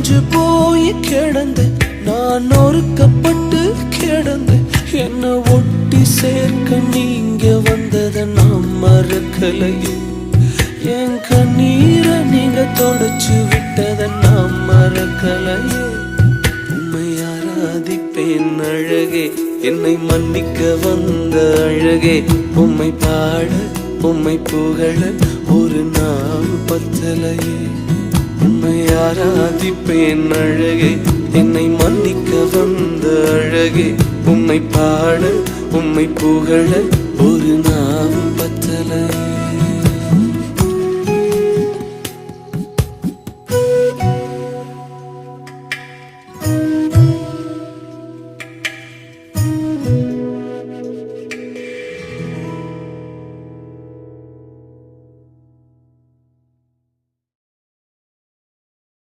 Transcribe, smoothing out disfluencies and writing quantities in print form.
நொடிஞ்சு போய் கிடந்து நான் நொறுக்கப்பட்டு கிடந்து என்ன ஒட்டி சேர்க்க நீங்க வந்ததை நான் மறக்கலையே. என் கண்ணீரை நீங்க தொடச்சு விட்டதை நான் மறக்கலையே. உம்மை ஆராதிப்பேன் அழகே, என்னை மன்னிக்க வந்த அழகே. உம்மை பாட உம்மை புகழ ஒரு நாள் பத்தலையே. உம்மை ஆராதிப்பேன் அழகே, என்னை மன்னிக்க வந்த அழகே. உம்மை பாட உம்மை புகழ ஒரு நாள் பத்தலையே.